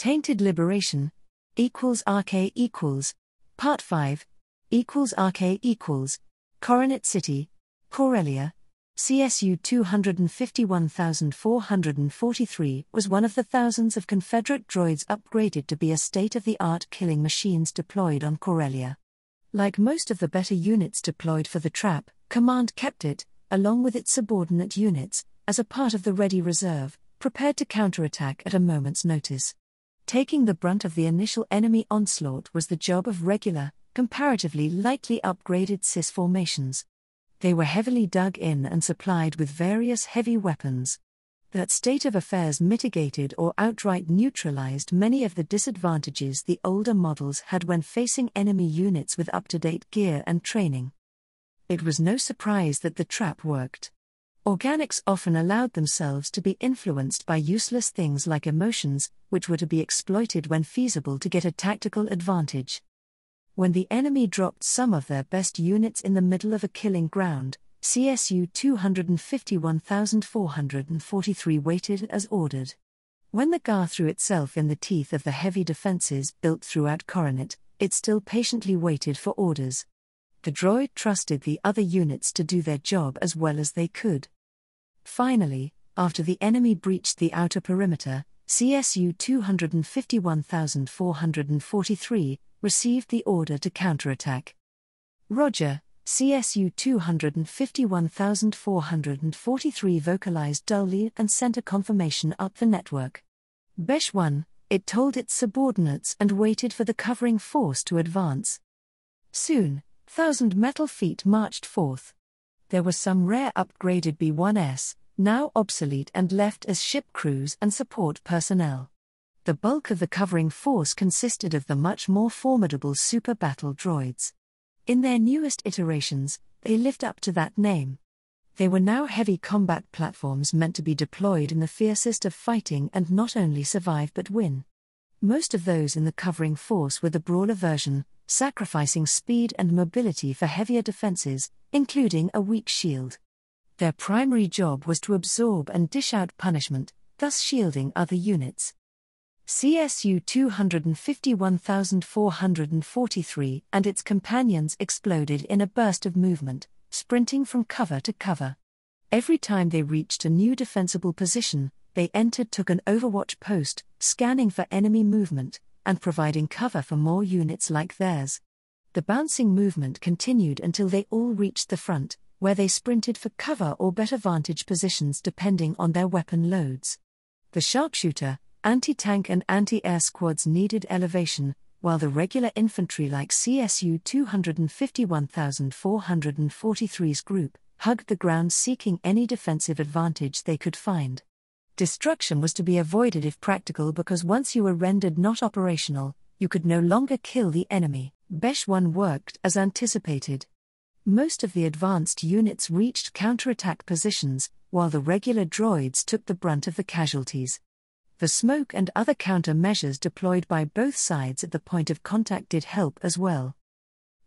Tainted Liberation RK equals Part 5 RK equals Coronet City, Corellia, CSU 251,443 was one of the thousands of Confederate droids upgraded to be a state-of-the-art killing machines deployed on Corellia. Like most of the better units deployed for the trap, Command kept it, along with its subordinate units, as a part of the ready reserve, prepared to counterattack at a moment's notice. Taking the brunt of the initial enemy onslaught was the job of regular, comparatively lightly upgraded CIS formations. They were heavily dug in and supplied with various heavy weapons. That state of affairs mitigated or outright neutralized many of the disadvantages the older models had when facing enemy units with up-to-date gear and training. It was no surprise that the trap worked. Organics often allowed themselves to be influenced by useless things like emotions, which were to be exploited when feasible to get a tactical advantage. When the enemy dropped some of their best units in the middle of a killing ground, CSU 251,443 waited as ordered. When the GAR threw itself in the teeth of the heavy defenses built throughout Coronet, it still patiently waited for orders. The droid trusted the other units to do their job as well as they could. Finally, after the enemy breached the outer perimeter, CSU 251,443 received the order to counterattack. Roger, CSU 251,443 vocalized dully and sent a confirmation up the network. Besh 1, it told its subordinates and waited for the covering force to advance. Soon, 1,000 metal feet marched forth. There were some rare upgraded B-1S, now obsolete and left as ship crews and support personnel. The bulk of the covering force consisted of the much more formidable super battle droids. In their newest iterations, they lived up to that name. They were now heavy combat platforms meant to be deployed in the fiercest of fighting and not only survive but win. Most of those in the covering force were the brawler version, sacrificing speed and mobility for heavier defenses, including a weak shield. Their primary job was to absorb and dish out punishment, thus shielding other units. CSU 251,443 and its companions exploded in a burst of movement, sprinting from cover to cover. Every time they reached a new defensible position, they took an overwatch post, scanning for enemy movement, and providing cover for more units like theirs. The bouncing movement continued until they all reached the front, where they sprinted for cover or better vantage positions depending on their weapon loads. The sharpshooter, anti-tank and anti-air squads needed elevation, while the regular infantry like CSU 251,443's group hugged the ground seeking any defensive advantage they could find. Destruction was to be avoided if practical because once you were rendered not operational, you could no longer kill the enemy. Besh 1 worked as anticipated. Most of the advanced units reached counterattack positions, while the regular droids took the brunt of the casualties. The smoke and other counter-measures deployed by both sides at the point of contact did help as well.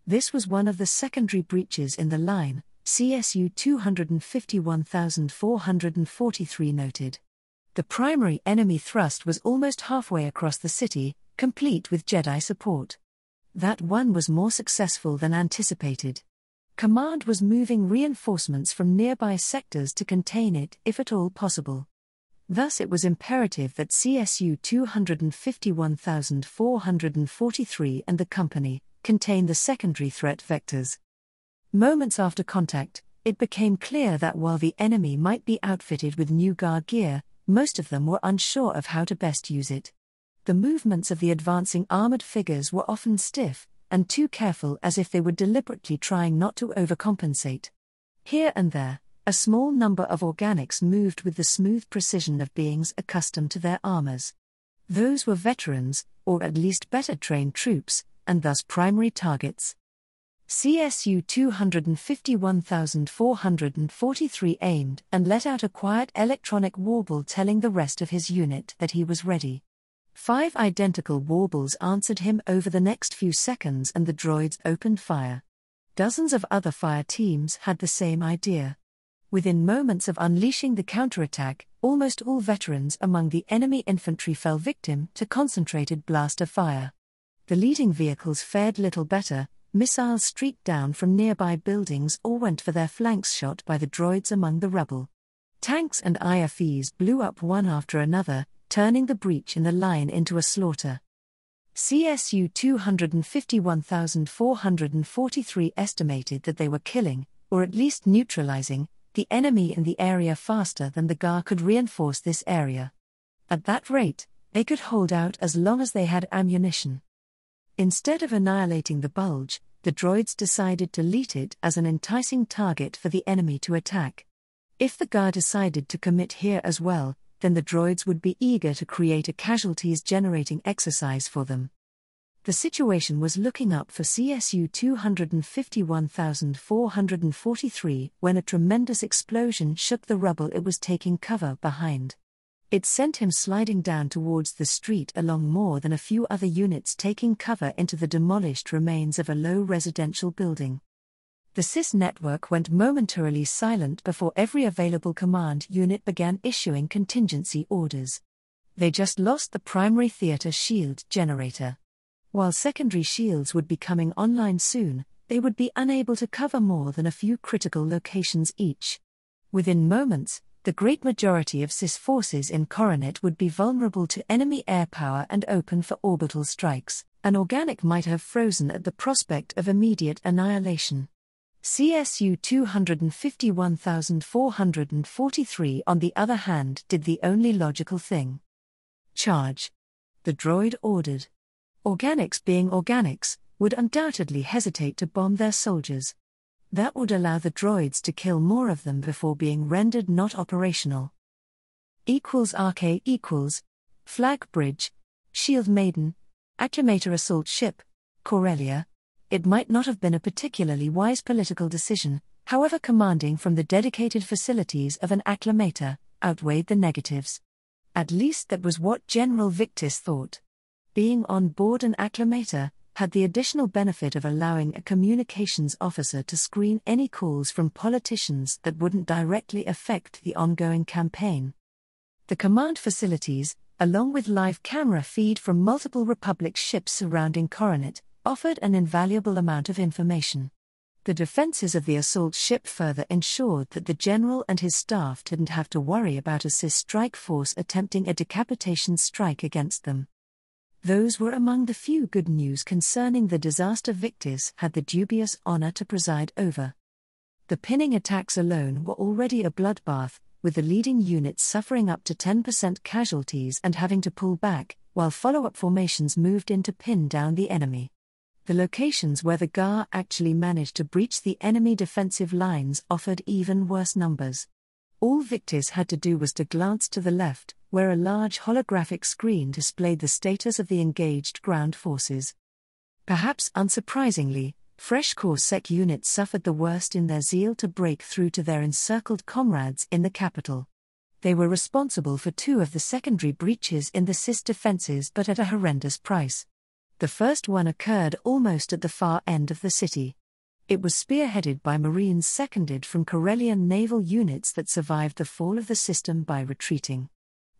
This was one of the secondary breaches in the line, CSU 251,443 noted. The primary enemy thrust was almost halfway across the city, complete with Jedi support. That one was more successful than anticipated. Command was moving reinforcements from nearby sectors to contain it if at all possible. Thus it was imperative that CSU 251,443 and the company contain the secondary threat vectors. Moments after contact, it became clear that while the enemy might be outfitted with new GAR gear, most of them were unsure of how to best use it. The movements of the advancing armored figures were often stiff, and too careful as if they were deliberately trying not to overcompensate. Here and there, a small number of organics moved with the smooth precision of beings accustomed to their armors. Those were veterans, or at least better trained troops, and thus primary targets. CSU 251,443 aimed and let out a quiet electronic warble telling the rest of his unit that he was ready. 5 identical warbles answered him over the next few seconds and the droids opened fire. Dozens of other fire teams had the same idea. Within moments of unleashing the counterattack, almost all veterans among the enemy infantry fell victim to concentrated blaster fire. The leading vehicles fared little better. Missiles streaked down from nearby buildings or went for their flanks shot by the droids among the rubble. Tanks and IFVs blew up one after another, turning the breach in the line into a slaughter. CSU 251,443 estimated that they were killing, or at least neutralizing, the enemy in the area faster than the GAR could reinforce this area. At that rate, they could hold out as long as they had ammunition. Instead of annihilating the bulge, the droids decided to lead it as an enticing target for the enemy to attack. If the GAR decided to commit here as well, then the droids would be eager to create a casualties-generating exercise for them. The situation was looking up for CSU 251,443 when a tremendous explosion shook the rubble it was taking cover behind. It sent him sliding down towards the street along more than a few other units taking cover into the demolished remains of a low residential building. The SIS network went momentarily silent before every available command unit began issuing contingency orders. They just lost the primary theater shield generator. While secondary shields would be coming online soon, they would be unable to cover more than a few critical locations each. Within moments, the great majority of SIS forces in Coronet would be vulnerable to enemy air power and open for orbital strikes. An organic might have frozen at the prospect of immediate annihilation. CSU 251,443 on the other hand did the only logical thing. Charge. The droid ordered. Organics being organics, would undoubtedly hesitate to bomb their soldiers. That would allow the droids to kill more of them before being rendered not operational. RK equals Flag Bridge, Shield Maiden, Acclamator Assault Ship, Corellia. It might not have been a particularly wise political decision, however commanding from the dedicated facilities of an Acclamator outweighed the negatives. At least that was what General Victis thought. Being on board an Acclamator had the additional benefit of allowing a communications officer to screen any calls from politicians that wouldn't directly affect the ongoing campaign. The command facilities, along with live camera feed from multiple Republic ships surrounding Coronet, offered an invaluable amount of information. The defenses of the assault ship further ensured that the general and his staff didn't have to worry about a SIS strike force attempting a decapitation strike against them. Those were among the few good news concerning the disaster Victis had the dubious honor to preside over. The pinning attacks alone were already a bloodbath, with the leading units suffering up to 10% casualties and having to pull back, while follow-up formations moved in to pin down the enemy. The locations where the GAR actually managed to breach the enemy defensive lines offered even worse numbers. All Victis had to do was to glance to the left, where a large holographic screen displayed the status of the engaged ground forces. Perhaps unsurprisingly, Fresh Corps Sec units suffered the worst in their zeal to break through to their encircled comrades in the capital. They were responsible for 2 of the secondary breaches in the SIS defenses, but at a horrendous price. The first one occurred almost at the far end of the city. It was spearheaded by Marines seconded from Corellian naval units that survived the fall of the system by retreating.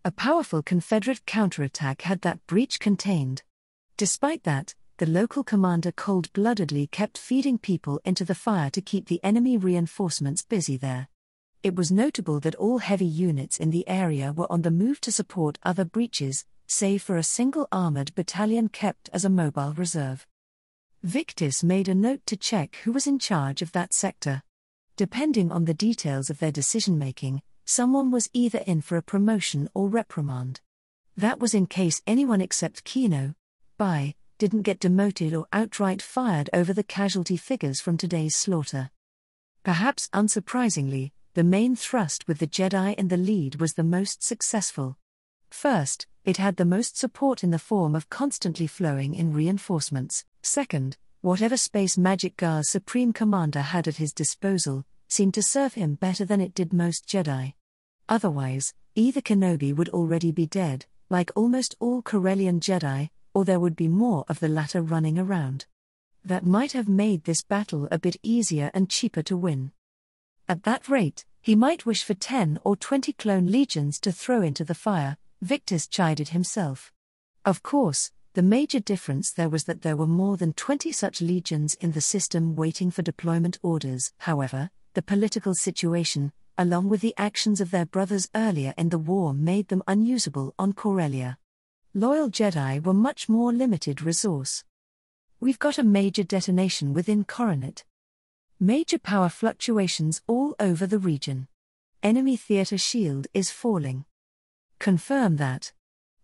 A powerful Confederate counterattack had that breach contained. Despite that, the local commander cold-bloodedly kept feeding people into the fire to keep the enemy reinforcements busy there. It was notable that all heavy units in the area were on the move to support other breaches, save for a single armored battalion kept as a mobile reserve. Victis made a note to check who was in charge of that sector. Depending on the details of their decision-making, someone was either in for a promotion or reprimand. That was in case anyone except Kino didn't get demoted or outright fired over the casualty figures from today's slaughter. Perhaps unsurprisingly, the main thrust with the Jedi in the lead was the most successful. First, it had the most support in the form of constantly flowing in reinforcements. Second, whatever space magic GAR's Supreme Commander had at his disposal seemed to serve him better than it did most Jedi. Otherwise, either Kenobi would already be dead, like almost all Corellian Jedi, or there would be more of the latter running around. That might have made this battle a bit easier and cheaper to win. At that rate, He might wish for 10 or 20 clone legions to throw into the fire, Victus chided himself. Of course, the major difference there was that there were more than 20 such legions in the system waiting for deployment orders. However, the political situation, along with the actions of their brothers earlier in the war, made them unusable on Corellia. Loyal Jedi were much more limited resource. We've got a major detonation within Coronet. Major power fluctuations all over the region. Enemy theater shield is falling. Confirm that.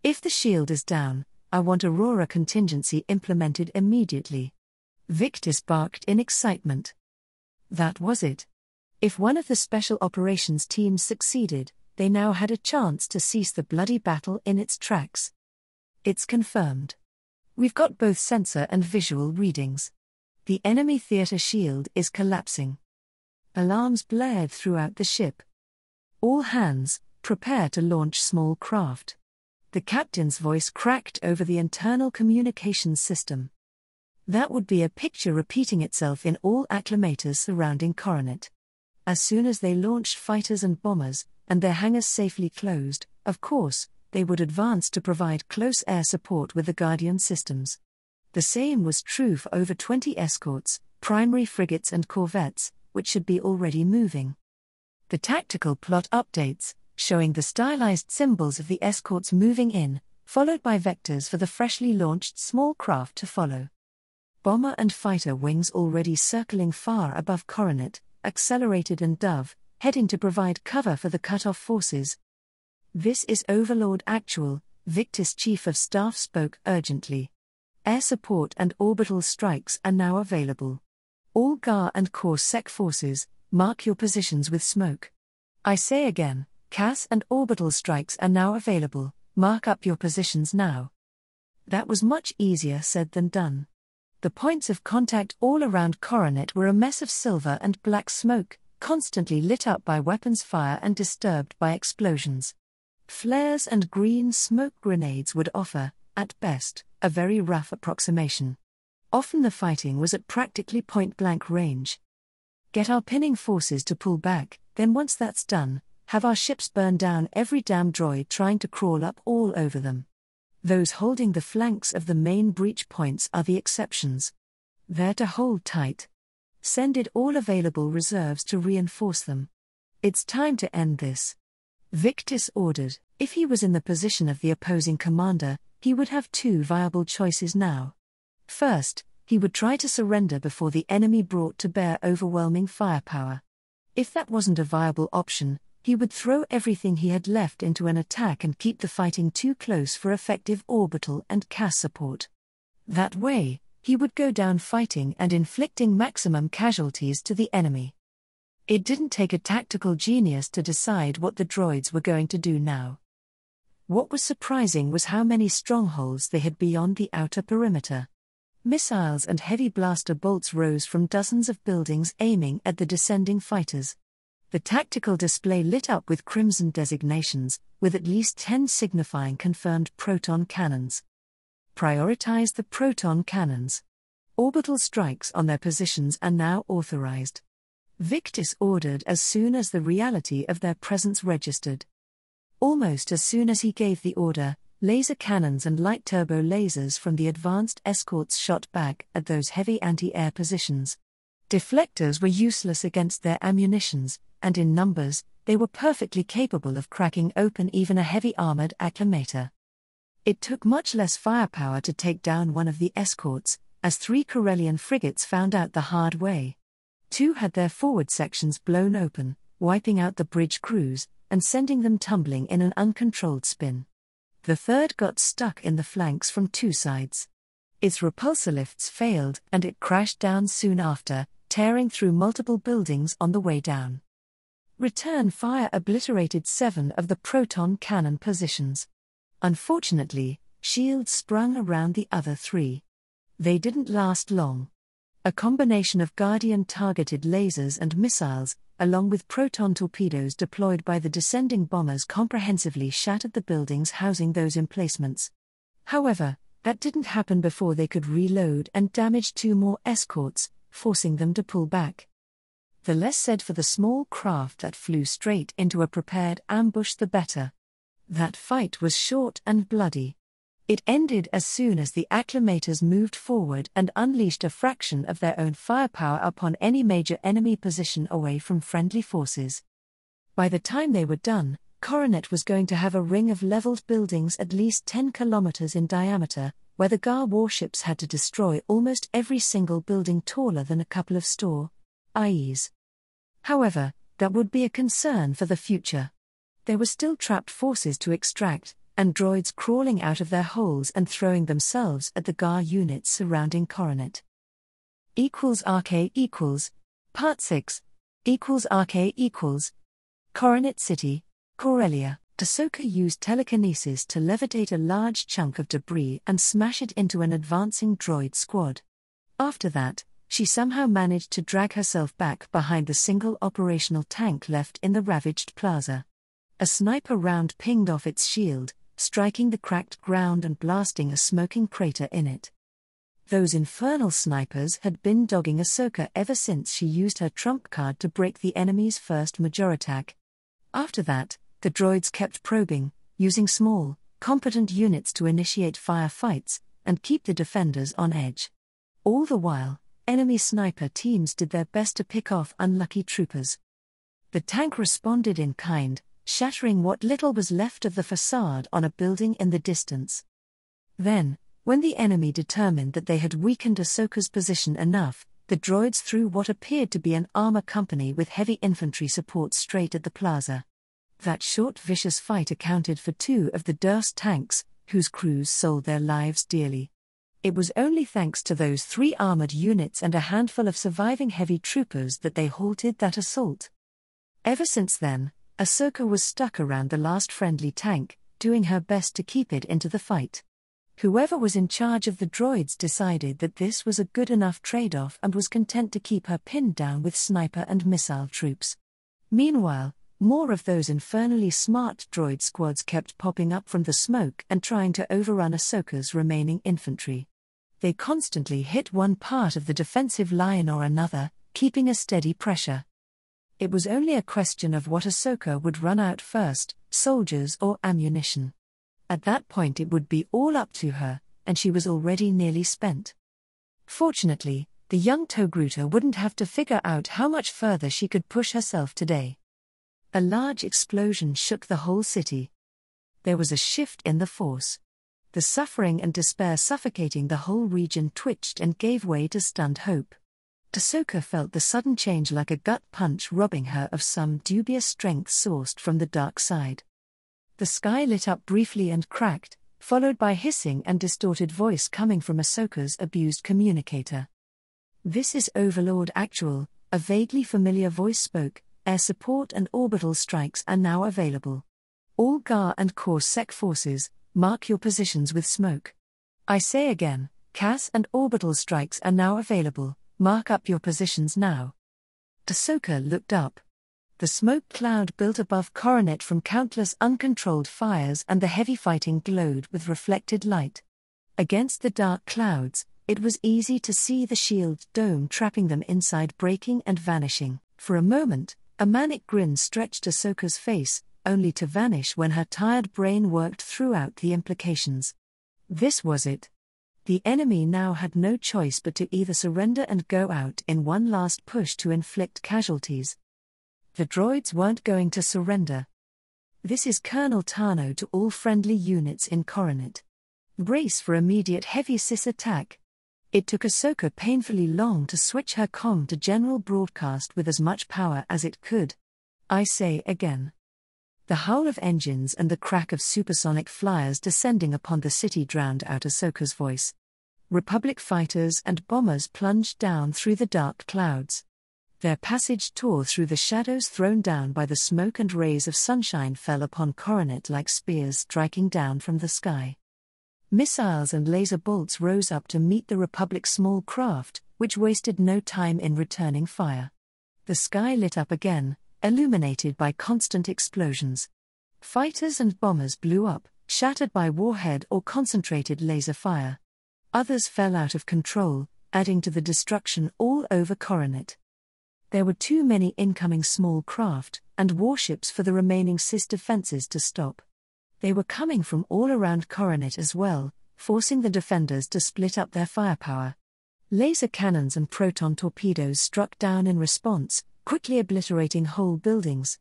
If the shield is down, I want Aurora contingency implemented immediately. Victus barked in excitement. That was it. If one of the special operations teams succeeded, they now had a chance to cease the bloody battle in its tracks. It's confirmed. We've got both sensor and visual readings. The enemy theater shield is collapsing. Alarms blared throughout the ship. All hands, prepare to launch small craft. The captain's voice cracked over the internal communications system. That would be a picture repeating itself in all acclimators surrounding Coronet. As soon as they launched fighters and bombers, and their hangars safely closed, of course, they would advance to provide close air support with the Guardian systems. The same was true for over 20 escorts, primary frigates and corvettes, which should be already moving. The tactical plot updates, showing the stylized symbols of the escorts moving in, followed by vectors for the freshly launched small craft to follow. Bomber and fighter wings already circling far above Coronet, accelerated and Dove, heading to provide cover for the cut-off forces. This is Overlord Actual, Victus Chief of Staff spoke urgently. Air support and orbital strikes are now available. All GAR and Core Sec forces, mark your positions with smoke. I say again, CAS and orbital strikes are now available, mark up your positions now. That was much easier said than done. The points of contact all around Coronet were a mess of silver and black smoke, constantly lit up by weapons fire and disturbed by explosions. Flares and green smoke grenades would offer, at best, a very rough approximation. Often the fighting was at practically point-blank range. Get our pinning forces to pull back, then once that's done, have our ships burn down every damn droid trying to crawl up all over them. Those holding the flanks of the main breach points are the exceptions. They're to hold tight. Send it all available reserves to reinforce them. It's time to end this. Victus ordered. If he was in the position of the opposing commander, he would have two viable choices now. First, he would try to surrender before the enemy brought to bear overwhelming firepower. If that wasn't a viable option, he would throw everything he had left into an attack and keep the fighting too close for effective orbital and CAS support. That way, he would go down fighting and inflicting maximum casualties to the enemy. It didn't take a tactical genius to decide what the droids were going to do now. What was surprising was how many strongholds they had beyond the outer perimeter. Missiles and heavy blaster bolts rose from dozens of buildings aiming at the descending fighters. The tactical display lit up with crimson designations, with at least 10 signifying confirmed proton cannons. Prioritize the proton cannons. Orbital strikes on their positions are now authorized. Victus ordered as soon as the reality of their presence registered. Almost as soon as he gave the order, laser cannons and light turbo lasers from the advanced escorts shot back at those heavy anti-air positions. Deflectors were useless against their ammunitions, and in numbers, they were perfectly capable of cracking open even a heavy armored acclimator. It took much less firepower to take down one of the escorts, as 3 Corellian frigates found out the hard way. 2 had their forward sections blown open, wiping out the bridge crews, and sending them tumbling in an uncontrolled spin. The 3rd got stuck in the flanks from 2 sides. Its repulsor lifts failed and it crashed down soon after, tearing through multiple buildings on the way down. Return fire obliterated 7 of the proton cannon positions. Unfortunately, shields sprung around the other 3. They didn't last long. A combination of Guardian targeted lasers and missiles, along with proton torpedoes deployed by the descending bombers, comprehensively shattered the buildings housing those emplacements. However, that didn't happen before they could reload and damage 2 more escorts, forcing them to pull back. The less said for the small craft that flew straight into a prepared ambush, the better. That fight was short and bloody. It ended as soon as the acclimators moved forward and unleashed a fraction of their own firepower upon any major enemy position away from friendly forces. By the time they were done, Coronet was going to have a ring of leveled buildings at least 10 kilometers in diameter, where the GAR warships had to destroy almost every single building taller than a couple of IEs. However, that would be a concern for the future. There were still trapped forces to extract, and droids crawling out of their holes and throwing themselves at the GAR units surrounding Coronet. =RK=, Part 6, =RK=, Coronet City, Corellia. Ahsoka used telekinesis to levitate a large chunk of debris and smash it into an advancing droid squad. After that, she somehow managed to drag herself back behind the single operational tank left in the ravaged plaza. A sniper round pinged off its shield, striking the cracked ground and blasting a smoking crater in it. Those infernal snipers had been dogging Ahsoka ever since she used her trump card to break the enemy's first major attack. After that, the droids kept probing, using small, competent units to initiate firefights and keep the defenders on edge. All the while, enemy sniper teams did their best to pick off unlucky troopers. The tank responded in kind, shattering what little was left of the facade on a building in the distance. Then, when the enemy determined that they had weakened Ahsoka's position enough, the droids threw what appeared to be an armor company with heavy infantry support straight at the plaza. That short vicious fight accounted for 2 of the Durst tanks, whose crews sold their lives dearly. It was only thanks to those 3 armored units and a handful of surviving heavy troopers that they halted that assault. Ever since then, Ahsoka was stuck around the last friendly tank, doing her best to keep it into the fight. Whoever was in charge of the droids decided that this was a good enough trade-off and was content to keep her pinned down with sniper and missile troops. Meanwhile, more of those infernally smart droid squads kept popping up from the smoke and trying to overrun Ahsoka's remaining infantry. They constantly hit one part of the defensive line or another, keeping a steady pressure. It was only a question of what Ahsoka would run out first, soldiers or ammunition. At that point it would be all up to her, and she was already nearly spent. Fortunately, the young Togruta wouldn't have to figure out how much further she could push herself today. A large explosion shook the whole city. There was a shift in the force. The suffering and despair suffocating the whole region twitched and gave way to stunned hope. Ahsoka felt the sudden change like a gut punch robbing her of some dubious strength sourced from the dark side. The sky lit up briefly and cracked, followed by hissing and distorted voice coming from Ahsoka's abused communicator. "This is Overlord Actual," a vaguely familiar voice spoke. "Air support and orbital strikes are now available. All GAR and Core Sec forces, mark your positions with smoke. I say again, CAS and orbital strikes are now available, mark up your positions now." Ahsoka looked up. The smoke cloud built above Coronet from countless uncontrolled fires and the heavy fighting glowed with reflected light. Against the dark clouds, it was easy to see the shield dome trapping them inside, breaking and vanishing. For a moment, a manic grin stretched Ahsoka's face, only to vanish when her tired brain worked throughout the implications. This was it. The enemy now had no choice but to either surrender and go out in one last push to inflict casualties. The droids weren't going to surrender. "This is Colonel Tano to all friendly units in Coronet. Brace for immediate heavy SIS attack." It took Ahsoka painfully long to switch her comm to general broadcast with as much power as it could. "I say again." The howl of engines and the crack of supersonic flyers descending upon the city drowned out Ahsoka's voice. Republic fighters and bombers plunged down through the dark clouds. Their passage tore through the shadows thrown down by the smoke, and rays of sunshine fell upon Coronet like spears striking down from the sky. Missiles and laser bolts rose up to meet the Republic's small craft, which wasted no time in returning fire. The sky lit up again, illuminated by constant explosions. Fighters and bombers blew up, shattered by warhead or concentrated laser fire. Others fell out of control, adding to the destruction all over Coronet. There were too many incoming small craft and warships for the remaining CIS defenses to stop. They were coming from all around Coronet as well, forcing the defenders to split up their firepower. Laser cannons and proton torpedoes struck down in response, quickly obliterating whole buildings.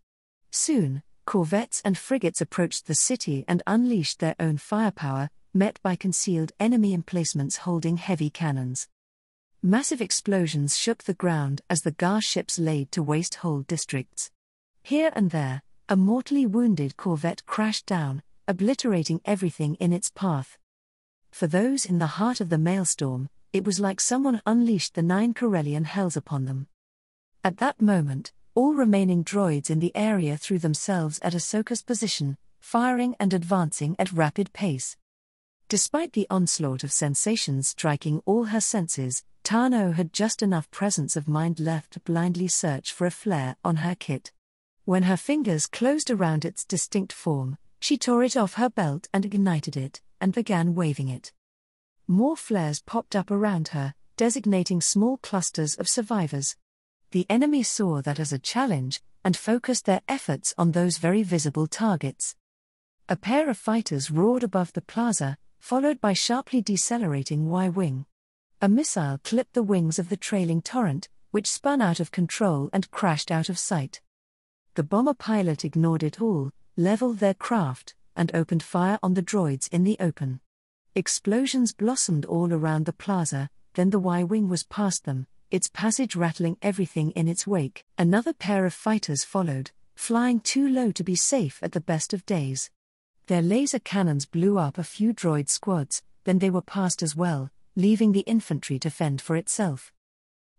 Soon, corvettes and frigates approached the city and unleashed their own firepower, met by concealed enemy emplacements holding heavy cannons. Massive explosions shook the ground as the Gar ships laid to waste whole districts. Here and there, a mortally wounded corvette crashed down, obliterating everything in its path. For those in the heart of the maelstrom, it was like someone unleashed the 9 Corellian hells upon them. At that moment, all remaining droids in the area threw themselves at Ahsoka's position, firing and advancing at rapid pace. Despite the onslaught of sensations striking all her senses, Tano had just enough presence of mind left to blindly search for a flare on her kit. When her fingers closed around its distinct form, she tore it off her belt and ignited it, and began waving it. More flares popped up around her, designating small clusters of survivors. The enemy saw that as a challenge, and focused their efforts on those very visible targets. A pair of fighters roared above the plaza, followed by sharply decelerating Y-wing. A missile clipped the wings of the trailing torrent, which spun out of control and crashed out of sight. The bomber pilot ignored it all, leveled their craft, and opened fire on the droids in the open. Explosions blossomed all around the plaza, then the Y-wing was past them, its passage rattling everything in its wake. Another pair of fighters followed, flying too low to be safe at the best of days. Their laser cannons blew up a few droid squads, then they were passed as well, leaving the infantry to fend for itself.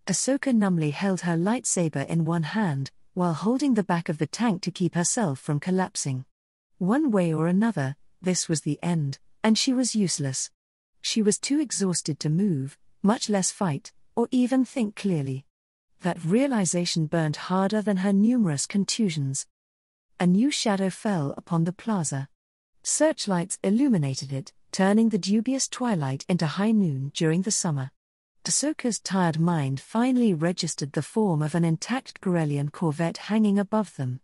Ahsoka numbly held her lightsaber in one hand, while holding the back of the tank to keep herself from collapsing. One way or another, this was the end, and she was useless. She was too exhausted to move, much less fight, or even think clearly. That realization burned harder than her numerous contusions. A new shadow fell upon the plaza. Searchlights illuminated it, turning the dubious twilight into high noon during the summer. Ahsoka's tired mind finally registered the form of an intact Corellian corvette hanging above them.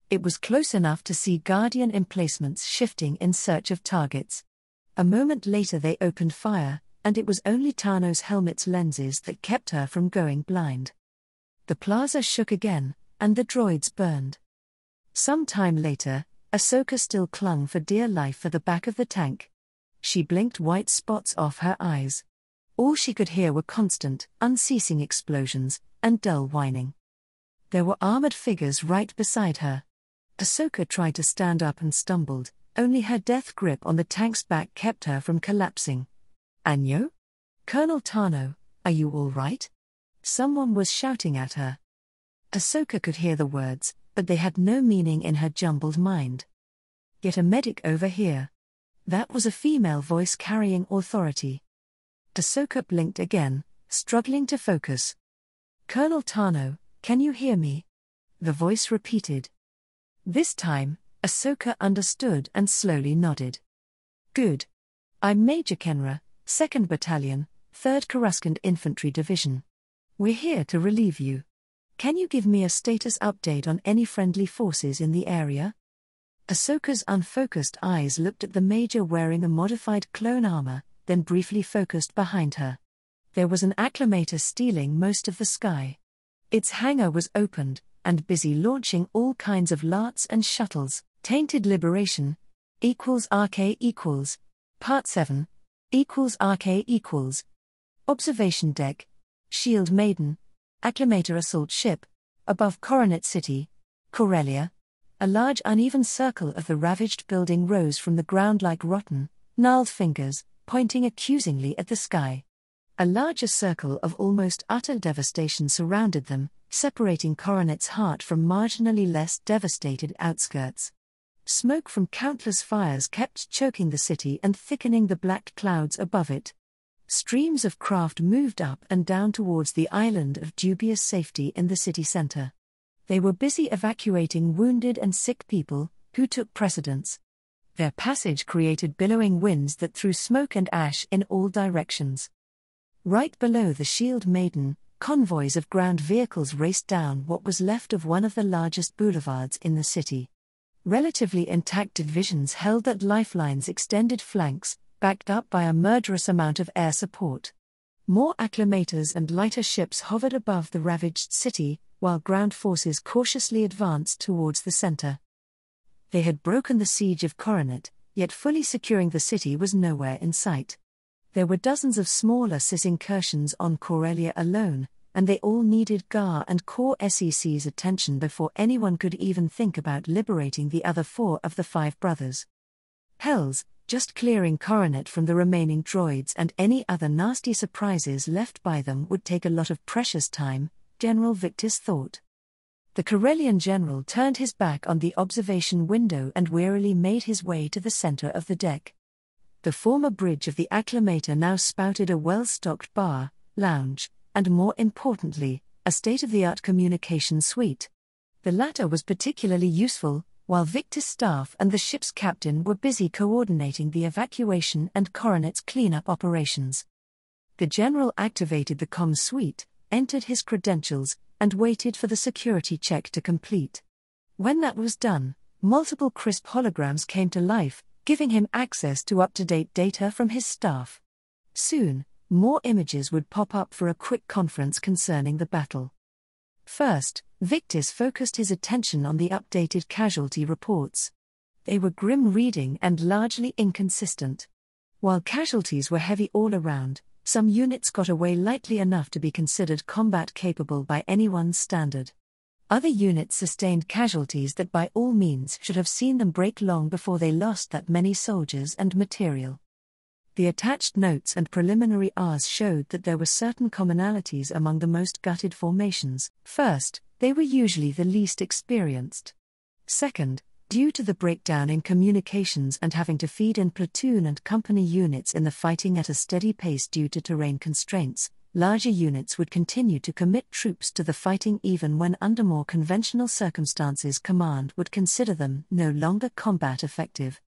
It was close enough to see Guardian emplacements shifting in search of targets. A moment later they opened fire, and it was only Tano's helmet's lenses that kept her from going blind. The plaza shook again, and the droids burned. Some time later, Ahsoka still clung for dear life for the back of the tank. She blinked white spots off her eyes. All she could hear were constant, unceasing explosions, and dull whining. There were armored figures right beside her. Ahsoka tried to stand up and stumbled, only her death grip on the tank's back kept her from collapsing. "Anyo? Colonel Tano, are you all right?" Someone was shouting at her. Ahsoka could hear the words, but they had no meaning in her jumbled mind. "Get a medic over here." That was a female voice carrying authority. Ahsoka blinked again, struggling to focus. "Colonel Tano, can you hear me?" the voice repeated. This time, Ahsoka understood and slowly nodded. "Good. I'm Major Kenra, 2nd Battalion, 3rd Coruscant Infantry Division. We're here to relieve you. Can you give me a status update on any friendly forces in the area?" Ahsoka's unfocused eyes looked at the Major wearing a modified clone armor, then briefly focused behind her. There was an acclimator stealing most of the sky. Its hangar was opened, and busy launching all kinds of LARTs and shuttles. Tainted Liberation =RK equals Part 7 =RK equals Observation Deck Shield Maiden Acclimator Assault Ship above Coronet City, Corellia. A large uneven circle of the ravaged building rose from the ground like rotten, gnarled fingers, pointing accusingly at the sky. A larger circle of almost utter devastation surrounded them, separating Coronet's heart from marginally less devastated outskirts. Smoke from countless fires kept choking the city and thickening the black clouds above it. Streams of craft moved up and down towards the island of dubious safety in the city center. They were busy evacuating wounded and sick people, who took precedence. Their passage created billowing winds that threw smoke and ash in all directions. Right below the Shield Maiden, convoys of ground vehicles raced down what was left of one of the largest boulevards in the city. Relatively intact divisions held that lifelines extended flanks, backed up by a murderous amount of air support. More acclimators and lighter ships hovered above the ravaged city, while ground forces cautiously advanced towards the center. They had broken the siege of Coronet, yet fully securing the city was nowhere in sight. There were dozens of smaller CIS incursions on Corellia alone, and they all needed GAR and Corps SEC's attention before anyone could even think about liberating the other 4 of the 5 brothers. Hells, just clearing Coronet from the remaining droids and any other nasty surprises left by them would take a lot of precious time, General Victis thought. The Corellian general turned his back on the observation window and wearily made his way to the center of the deck. The former bridge of the Acclimator now spouted a well-stocked bar, lounge, and more importantly, a state-of-the-art communication suite. The latter was particularly useful, while Victis' staff and the ship's captain were busy coordinating the evacuation and Coronet's cleanup operations. The general activated the comm suite, entered his credentials, and waited for the security check to complete. When that was done, multiple crisp holograms came to life, giving him access to up-to-date data from his staff. Soon, more images would pop up for a quick conference concerning the battle. First, Victis focused his attention on the updated casualty reports. They were grim reading and largely inconsistent. While casualties were heavy all around, some units got away lightly enough to be considered combat-capable by anyone's standard. Other units sustained casualties that by all means should have seen them break long before they lost that many soldiers and material. The attached notes and preliminary Rs showed that there were certain commonalities among the most gutted formations. First, they were usually the least experienced. Second, due to the breakdown in communications and having to feed in platoon and company units in the fighting at a steady pace due to terrain constraints, larger units would continue to commit troops to the fighting even when under more conventional circumstances command would consider them no longer combat effective.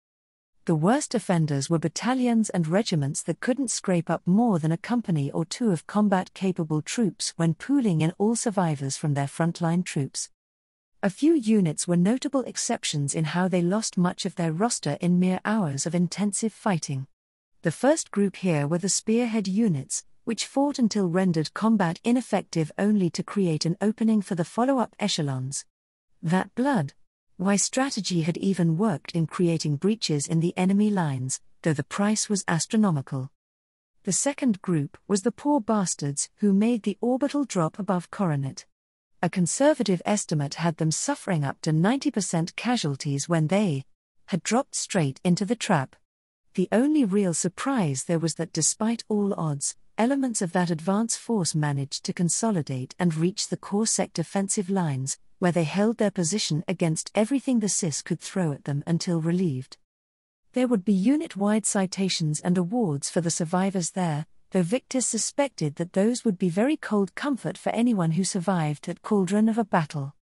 The worst offenders were battalions and regiments that couldn't scrape up more than a company or 2 of combat-capable troops when pooling in all survivors from their frontline troops. A few units were notable exceptions in how they lost much of their roster in mere hours of intensive fighting. The first group here were the spearhead units, which fought until rendered combat ineffective only to create an opening for the follow-up echelons. That blood! Why, strategy had even worked in creating breaches in the enemy lines, though the price was astronomical. The second group was the poor bastards who made the orbital drop above Coronet. A conservative estimate had them suffering up to 90% casualties when they had dropped straight into the trap. The only real surprise there was that despite all odds, elements of that advance force managed to consolidate and reach the core sec defensive lines, where they held their position against everything the CIS could throw at them until relieved. There would be unit-wide citations and awards for the survivors there, though Victis suspected that those would be very cold comfort for anyone who survived that cauldron of a battle.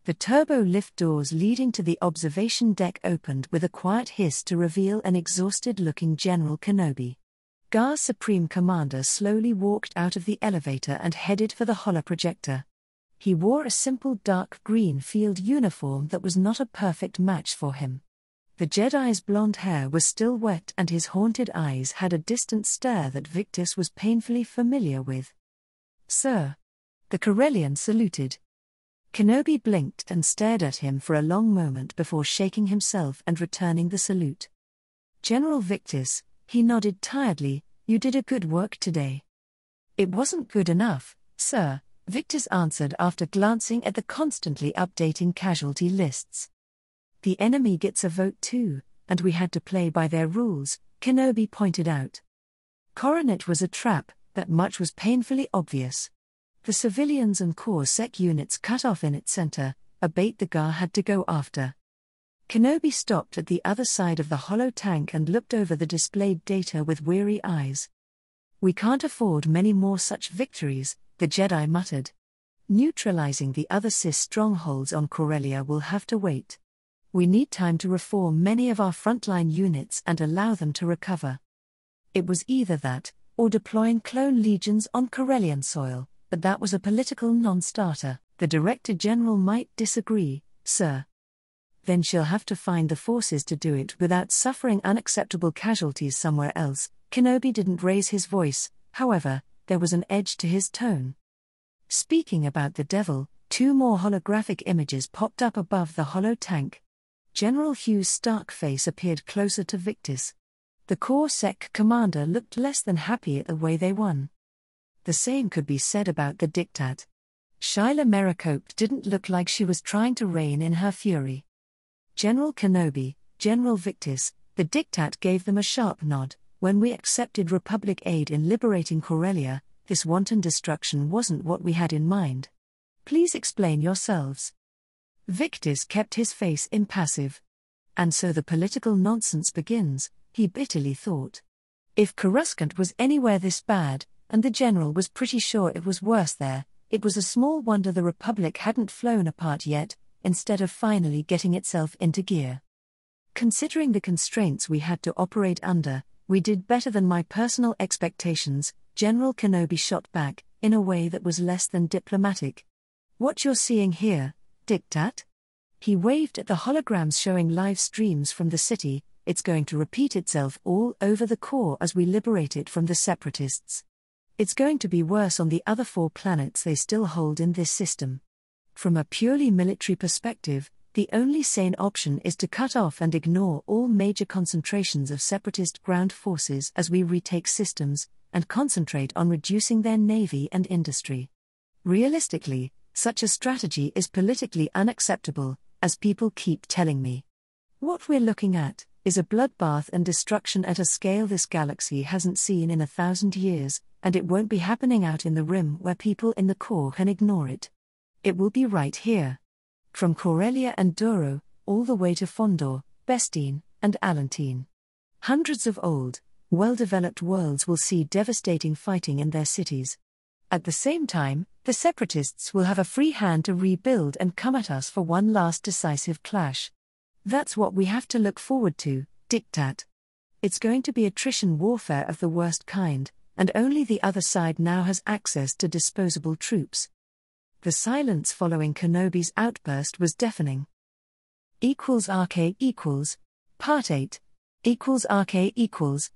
The turbo lift doors leading to the observation deck opened with a quiet hiss to reveal an exhausted-looking General Kenobi. GAR's Supreme Commander slowly walked out of the elevator and headed for the holoprojector. He wore a simple dark green field uniform that was not a perfect match for him. The Jedi's blonde hair was still wet and his haunted eyes had a distant stare that Victis was painfully familiar with. "Sir." The Corellian saluted. Kenobi blinked and stared at him for a long moment before shaking himself and returning the salute. "General Victis," he nodded tiredly, "you did a good work today." "It wasn't good enough, sir," Victis answered after glancing at the constantly updating casualty lists. "The enemy gets a vote too, and we had to play by their rules," Kenobi pointed out. Coronet was a trap, that much was painfully obvious. The civilians and core sec units cut off in its center, a bait the GAR had to go after. Kenobi stopped at the other side of the hollow tank and looked over the displayed data with weary eyes. "We can't afford many more such victories," the Jedi muttered. "Neutralizing the other CIS strongholds on Corellia will have to wait. We need time to reform many of our frontline units and allow them to recover." It was either that, or deploying clone legions on Corellian soil, but that was a political non-starter. The Director General might disagree, sir. Then she'll have to find the forces to do it without suffering unacceptable casualties somewhere else. Kenobi didn't raise his voice, however, there was an edge to his tone. Speaking about the devil, 2 more holographic images popped up above the hollow tank. General Hugh's stark face appeared closer to Victus. The Corps Sec commander looked less than happy at the way they won. The same could be said about the Diktat. Shyla Mericope didn't look like she was trying to rein in her fury. General Kenobi, General Victus, the Diktat gave them a sharp nod. When we accepted Republic aid in liberating Corellia, this wanton destruction wasn't what we had in mind. Please explain yourselves. Victus kept his face impassive. And so the political nonsense begins, he bitterly thought. If Coruscant was anywhere this bad, and the general was pretty sure it was worse there, it was a small wonder the Republic hadn't flown apart yet, instead of finally getting itself into gear. Considering the constraints we had to operate under, we did better than my personal expectations, General Kenobi shot back, in a way that was less than diplomatic. What you're seeing here, Diktat? He waved at the holograms showing live streams from the city. It's going to repeat itself all over the core as we liberate it from the separatists. It's going to be worse on the other 4 planets they still hold in this system. From a purely military perspective, the only sane option is to cut off and ignore all major concentrations of separatist ground forces as we retake systems, and concentrate on reducing their navy and industry. Realistically, such a strategy is politically unacceptable, as people keep telling me. What we're looking at is a bloodbath and destruction at a scale this galaxy hasn't seen in 1,000 years, and it won't be happening out in the rim where people in the core can ignore it. It will be right here. From Corellia and Duro, all the way to Fondor, Bestine, and Alantine. Hundreds of old, well-developed worlds will see devastating fighting in their cities. At the same time, the separatists will have a free hand to rebuild and come at us for one last decisive clash. That's what we have to look forward to, Diktat. It's going to be attrition warfare of the worst kind, and only the other side now has access to disposable troops. The silence following Kenobi's outburst was deafening. RK equals. Part 8. RK equals.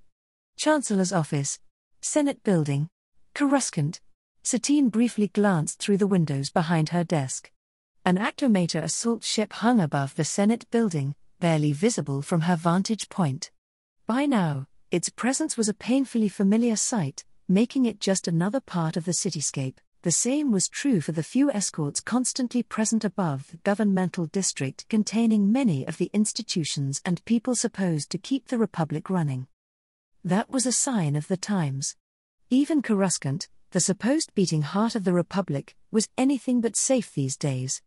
Chancellor's Office. Senate Building. Coruscant. Satine briefly glanced through the windows behind her desk. An Actomator assault ship hung above the Senate Building, barely visible from her vantage point. By now, its presence was a painfully familiar sight, making it just another part of the cityscape. The same was true for the few escorts constantly present above the governmental district containing many of the institutions and people supposed to keep the Republic running. That was a sign of the times. Even Coruscant, the supposed beating heart of the Republic, was anything but safe these days.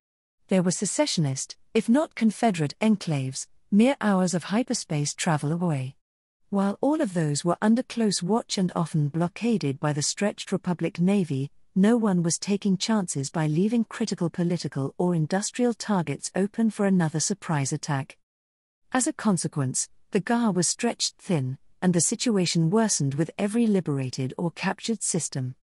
There were secessionist, if not Confederate enclaves, mere hours of hyperspace travel away. While all of those were under close watch and often blockaded by the stretched Republic Navy, no one was taking chances by leaving critical political or industrial targets open for another surprise attack. As a consequence, the GAR was stretched thin, and the situation worsened with every liberated or captured system.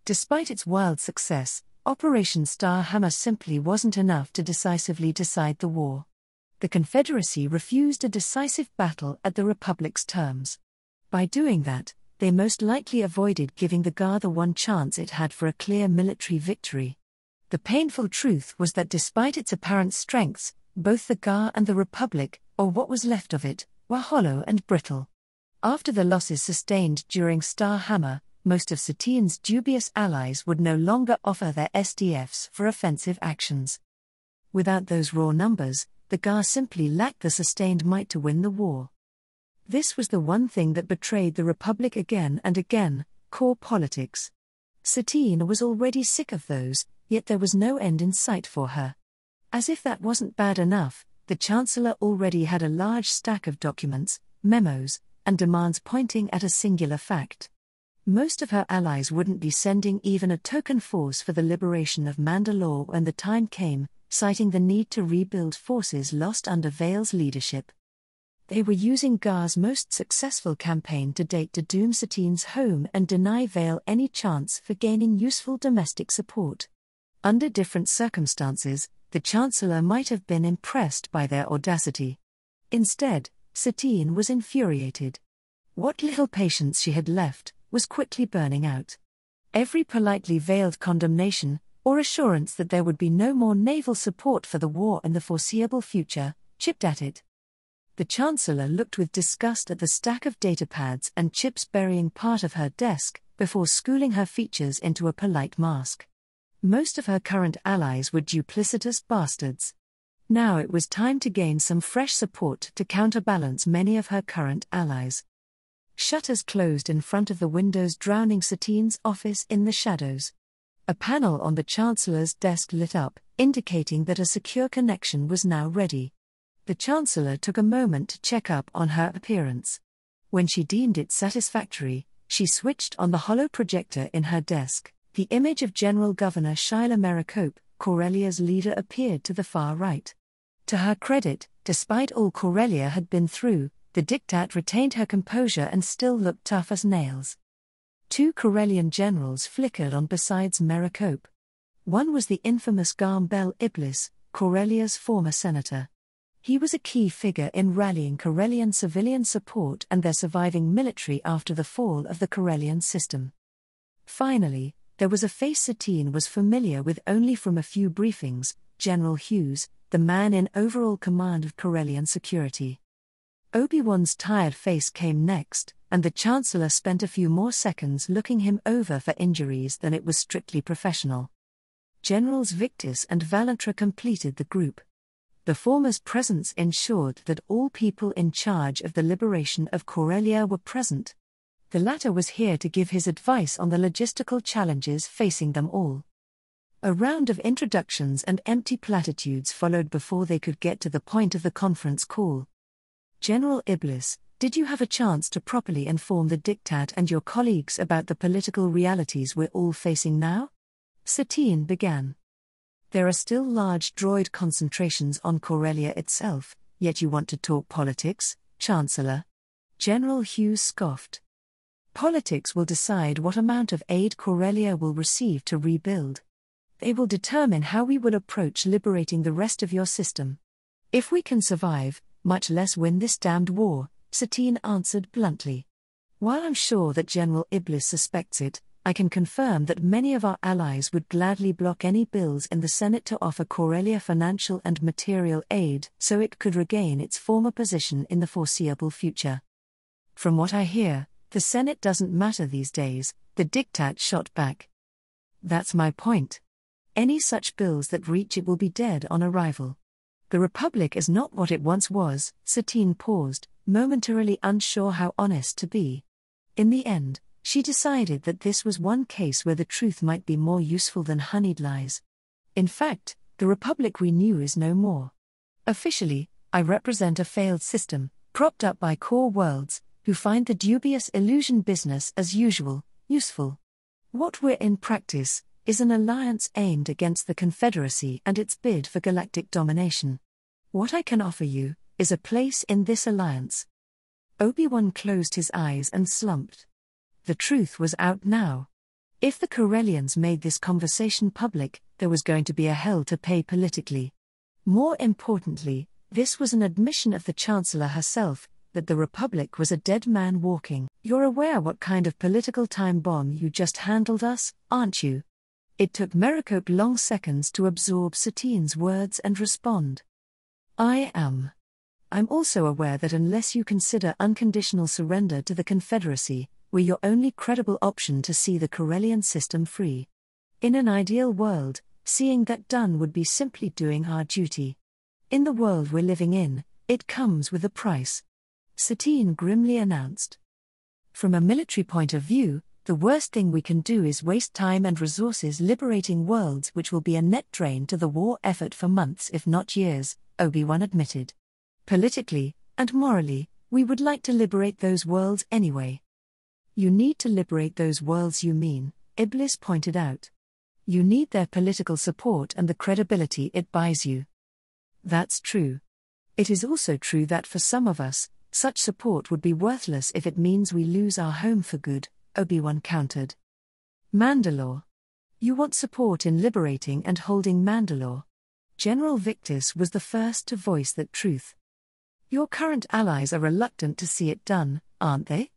Despite its wild success, Operation Star Hammer simply wasn't enough to decisively decide the war. The Confederacy refused a decisive battle at the Republic's terms. By doing that, they most likely avoided giving the GAR the one chance it had for a clear military victory. The painful truth was that despite its apparent strengths, both the GAR and the Republic, or what was left of it, were hollow and brittle. After the losses sustained during Star Hammer, most of Satine's dubious allies would no longer offer their SDFs for offensive actions. Without those raw numbers, the GAR simply lacked the sustained might to win the war. This was the one thing that betrayed the Republic again and again: core politics. Satine was already sick of those, yet there was no end in sight for her. As if that wasn't bad enough, the Chancellor already had a large stack of documents, memos, and demands pointing at a singular fact. Most of her allies wouldn't be sending even a token force for the liberation of Mandalore when the time came, citing the need to rebuild forces lost under Vale's leadership. They were using Gar's most successful campaign to date to doom Satine's home and deny Vale any chance for gaining useful domestic support. Under different circumstances, the Chancellor might have been impressed by their audacity. Instead, Satine was infuriated. What little patience she had left was quickly burning out. Every politely veiled condemnation, or assurance that there would be no more naval support for the war in the foreseeable future, chipped at it. The Chancellor looked with disgust at the stack of datapads and chips burying part of her desk, before schooling her features into a polite mask. Most of her current allies were duplicitous bastards. Now it was time to gain some fresh support to counterbalance many of her current allies. Shutters closed in front of the windows, drowning Satine's office in the shadows. A panel on the Chancellor's desk lit up, indicating that a secure connection was now ready. The Chancellor took a moment to check up on her appearance. When she deemed it satisfactory, she switched on the hollow projector in her desk. The image of General Governor Sheila Maricope, Corellia's leader, appeared to the far right. To her credit, despite all Corellia had been through, the dictat retained her composure and still looked tough as nails. Two Corellian generals flickered on besides Maricope. One was the infamous Gambel Iblis, Corellia's former senator. He was a key figure in rallying Corellian civilian support and their surviving military after the fall of the Corellian system. Finally, there was a face Satine was familiar with only from a few briefings, General Hughes, the man in overall command of Corellian security. Obi-Wan's tired face came next, and the Chancellor spent a few more seconds looking him over for injuries than it was strictly professional. Generals Victus and Valentra completed the group. The former's presence ensured that all people in charge of the liberation of Corellia were present. The latter was here to give his advice on the logistical challenges facing them all. A round of introductions and empty platitudes followed before they could get to the point of the conference call. General Iblis, did you have a chance to properly inform the dictat and your colleagues about the political realities we're all facing now? Satine began. There are still large droid concentrations on Corellia itself, yet you want to talk politics, Chancellor? General Hughes scoffed. Politics will decide what amount of aid Corellia will receive to rebuild. They will determine how we will approach liberating the rest of your system. If we can survive, much less win this damned war, Satine answered bluntly. While I'm sure that General Iblis suspects it, I can confirm that many of our allies would gladly block any bills in the Senate to offer Corellia financial and material aid so it could regain its former position in the foreseeable future. From what I hear, the Senate doesn't matter these days, the dictat shot back. That's my point. Any such bills that reach it will be dead on arrival. The Republic is not what it once was. Satine paused, momentarily unsure how honest to be. In the end, she decided that this was one case where the truth might be more useful than honeyed lies. In fact, the Republic we knew is no more. Officially, I represent a failed system, propped up by core worlds, who find the dubious illusion business as usual, useful. What we're in practice is an alliance aimed against the Confederacy and its bid for galactic domination. What I can offer you is a place in this alliance. Obi-Wan closed his eyes and slumped. The truth was out now. If the Corellians made this conversation public, there was going to be a hell to pay politically. More importantly, this was an admission of the Chancellor herself, that the Republic was a dead man walking. You're aware what kind of political time bomb you just handled us, aren't you? It took Maricope long seconds to absorb Satine's words and respond. I am. I'm also aware that unless you consider unconditional surrender to the Confederacy, we're your only credible option to see the Corellian system free. In an ideal world, seeing that done would be simply doing our duty. In the world we're living in, it comes with a price. Satine grimly announced. From a military point of view, the worst thing we can do is waste time and resources liberating worlds which will be a net drain to the war effort for months if not years, Obi-Wan admitted. Politically, and morally, we would like to liberate those worlds anyway. You need to liberate those worlds, you mean, Iblis pointed out. You need their political support and the credibility it buys you. That's true. It is also true that for some of us, Such support would be worthless if it means we lose our home for good, Obi-Wan countered. Mandalore. You want support in liberating and holding Mandalore. General Victus was the first to voice that truth. Your current allies are reluctant to see it done, aren't they?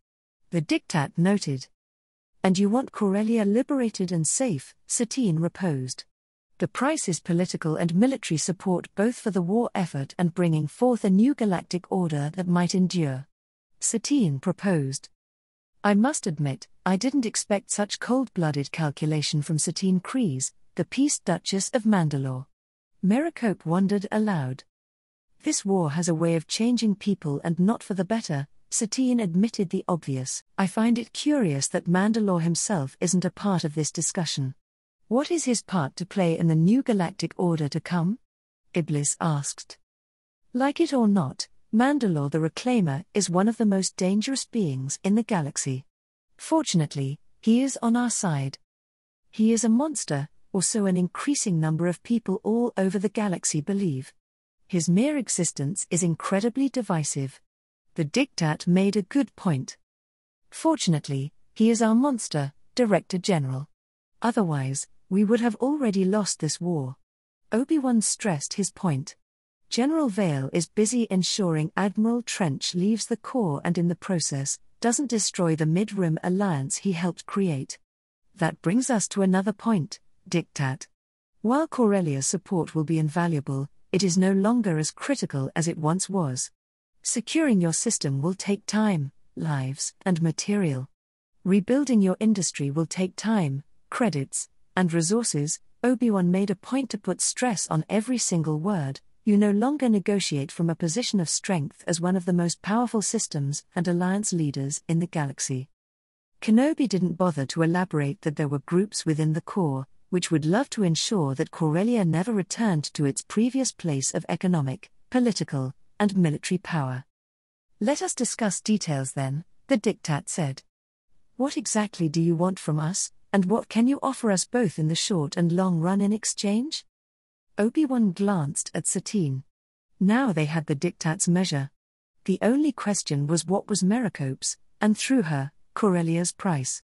The diktat noted. And you want Corellia liberated and safe, Satine reposed. The price is political and military support both for the war effort and bringing forth a new galactic order that might endure. Satine proposed. I must admit, I didn't expect such cold-blooded calculation from Satine Kryze, the Peace Duchess of Mandalore. Maricope wondered aloud. This war has a way of changing people and not for the better, Satine admitted the obvious. I find it curious that Mandalore himself isn't a part of this discussion. What is his part to play in the new galactic order to come? Iblis asked. Like it or not, Mandalore the Reclaimer is one of the most dangerous beings in the galaxy. Fortunately, he is on our side. He is a monster, or so an increasing number of people all over the galaxy believe. His mere existence is incredibly divisive. The diktat made a good point. Fortunately, he is our monster, Director General. Otherwise, we would have already lost this war. Obi-Wan stressed his point. General Vale is busy ensuring Admiral Trench leaves the Corps and in the process, doesn't destroy the Mid-Rim alliance he helped create. That brings us to another point, Diktat. While Corellia's support will be invaluable, it is no longer as critical as it once was. Securing your system will take time, lives, and material. Rebuilding your industry will take time, credits, and resources. Obi-Wan made a point to put stress on every single word. You no longer negotiate from a position of strength as one of the most powerful systems and alliance leaders in the galaxy. Kenobi didn't bother to elaborate that there were groups within the Corps, which would love to ensure that Corellia never returned to its previous place of economic, political, and military power. Let us discuss details then, the diktat said. What exactly do you want from us, and what can you offer us both in the short and long run in exchange? Obi-Wan glanced at Satine. Now they had the diktat's measure. The only question was what was Maricope's, and through her, Corellia's price.